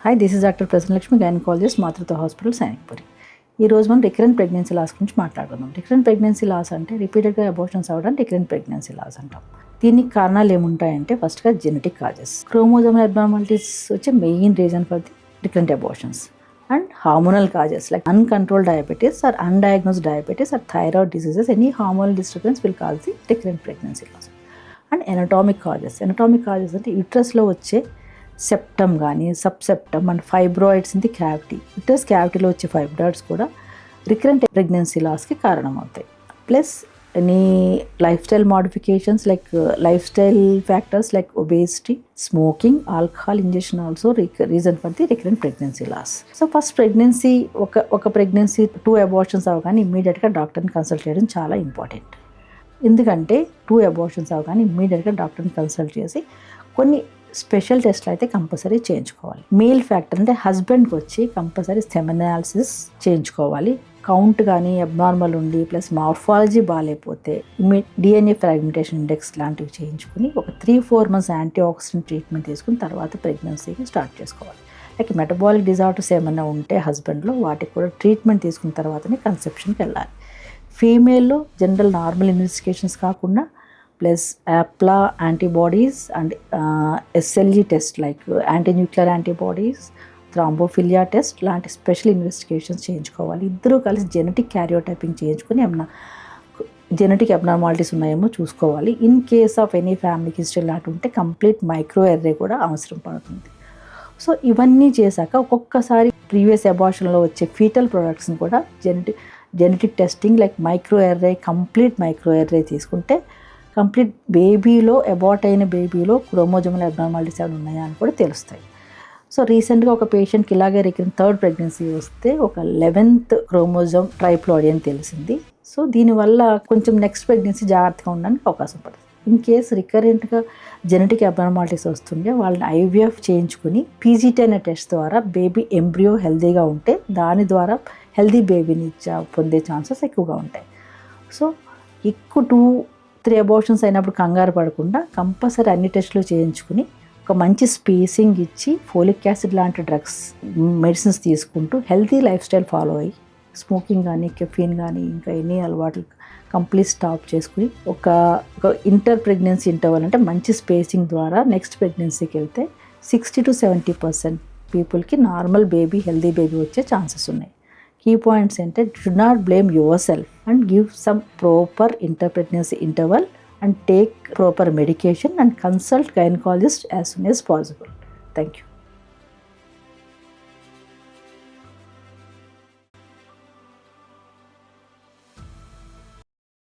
Hi, this is doctor Prasanna Lakshmi, gynaecologist, మాతృత్వ hospital, Sainikpuri. ఈరోజు మనం రికరెంట్ ప్రెగ్నెన్సీ లాస్ గురించి మాట్లాడుకుందాం. రికరెంట్ ప్రెగ్నెన్సీ లాస్ అంటే రిపీటెడ్గా అబార్షన్స్ అవ్వడం రికరెంట్ ప్రెగ్నెన్సీ లాస్ అంటాం. దీనికి కారణాలు ఏముంటాయంటే ఫస్ట్గా జెనెటిక్ కాజెస్, క్రోమోజోమల్ అబ్నార్మాలిటీస్ వచ్చే main reason for the recurrent abortions, and hormonal causes like uncontrolled diabetes or undiagnosed diabetes or thyroid diseases. Any hormonal disturbance will cause the recurrent pregnancy loss. And anatomic causes అంటే యూట్రస్లో వచ్చే septum కానీ subseptum and fibroids in the cavity, uterus క్యావిటీలో వచ్చే fibroids కూడా recurrent pregnancy లాస్కి కారణమవుతాయి. Plus any lifestyle modifications like lifestyle factors like obesity, smoking, alcohol injection also reason for the recurrent pregnancy loss. So first pregnancy ఒక pregnancy 2 abortions అవగానే ఇమ్మీడియట్గా డాక్టర్ని consult చేయడం చాలా ఇంపార్టెంట్. ఎందుకంటే 2 అబార్షన్స్ అవగానే ఇమ్మీడియట్గా డాక్టర్ని కన్సల్ట్ చేసి కొన్ని స్పెషల్ టెస్ట్లు అయితే కంపల్సరీ చేయించుకోవాలి. మేల్ ఫ్యాక్టర్ అంటే హస్బెండ్కి వచ్చి కంపల్సరీ సెమెన్ అనాలిసిస్ చేయించుకోవాలి. కౌంట్ కానీ అబ్నార్మల్ ఉండి ప్లస్ మార్ఫాలజీ బాగాలేకపోతే డిఎన్ఏ ఫ్రాగ్మెంటేషన్ ఇండెక్స్ లాంటివి చేయించుకుని ఒక 3-4 months యాంటీ ఆక్సిడెంట్ ట్రీట్మెంట్ తీసుకుని తర్వాత ప్రెగ్నెన్సీకి స్టార్ట్ చేసుకోవాలి. లైక్ మెటబాలిక్ డిజార్డర్స్ ఏమైనా ఉంటే హస్బెండ్లో వాటికి కూడా ట్రీట్మెంట్ తీసుకున్న తర్వాతనే కన్సెప్షన్కి వెళ్ళాలి. ఫీమేల్లో జనరల్ నార్మల్ ఇన్వెస్టిగేషన్స్ కాకుండా plus APLA antibodies and SLG test like antinuclear antibodies, thrombophilia test లాంటి స్పెషల్ ఇన్వెస్టిగేషన్స్ చేయించుకోవాలి. ఇద్దరూ కలిసి జెనెటిక్ క్యారియోటైపింగ్ చేయించుకొని ఏమన్నా జెనెటిక్ అబ్నార్మాలిటీస్ ఉన్నాయేమో చూసుకోవాలి. In case of any family history లాంటి ఉంటే కంప్లీట్ మైక్రో ఎర్రే కూడా అవసరం పడుతుంది. సో ఇవన్నీ చేశాక ఒక్కొక్కసారి ప్రీవియస్ అబార్షన్లో వచ్చే ఫీటల్ ప్రొడక్ట్స్ని కూడా genetic testing like micro array, complete micro array తీసుకుంటే కంప్లీట్ బేబీలో అబార్ట్ అయిన బేబీలో క్రోమోజోమల్ అబ్నార్మాలిటీస్ ఏమైనా ఉన్నాయా అని కూడా తెలుస్తాయి. సో రీసెంట్గా ఒక పేషెంట్కి ఇలాగే రికరెంట్ 3rd ప్రెగ్నెన్సీ వస్తే ఒక 11th క్రోమోజోమ్ ట్రైప్లాయిడీ అని తెలిసింది. సో దీనివల్ల కొంచెం నెక్స్ట్ ప్రెగ్నెన్సీ జాగ్రత్తగా ఉండడానికి అవకాశం పడుతుంది. ఇన్ కేస్ రికరెంట్గా జెనెటిక్ అబ్నార్మాలిటీస్ వస్తుంటే వాళ్ళని ఐవీఎఫ్ చేయించుకుని పీజీటీ అనే టెస్ట్ ద్వారా బేబీ ఎంబ్రియో హెల్తీగా ఉంటే దాని ద్వారా హెల్తీ బేబీని పొందే ఛాన్సెస్ ఎక్కువగా ఉంటాయి. సో ఎక్కువ 2-3 అబార్షన్స్ అయినప్పుడు కంగారు పడకుండా కంపల్సరీ అన్ని టెస్టులు చేయించుకుని ఒక మంచి స్పేసింగ్ ఇచ్చి ఫోలిక్ యాసిడ్ లాంటి డ్రగ్స్, మెడిసిన్స్ తీసుకుంటూ హెల్తీ లైఫ్ స్టైల్ ఫాలో అయ్యి స్మోకింగ్ కానీ కెఫీన్ కానీ ఇంకా ఎన్ని అలవాట్లు కంప్లీట్ స్టాప్ చేసుకుని ఒక ఇంటర్ ప్రెగ్నెన్సీ ఇంటర్వల్ అంటే మంచి స్పేసింగ్ ద్వారా నెక్స్ట్ ప్రెగ్నెన్సీకి వెళ్తే 60-70% పీపుల్కి నార్మల్ బేబీ, హెల్తీ బేబీ వచ్చే ఛాన్సెస్ ఉన్నాయి. కీ పాయింట్స్ అంటే do not blame yourself and give some proper inter-pregnancy interval and take proper medication and consult gynecologist as soon as possible. Thank you.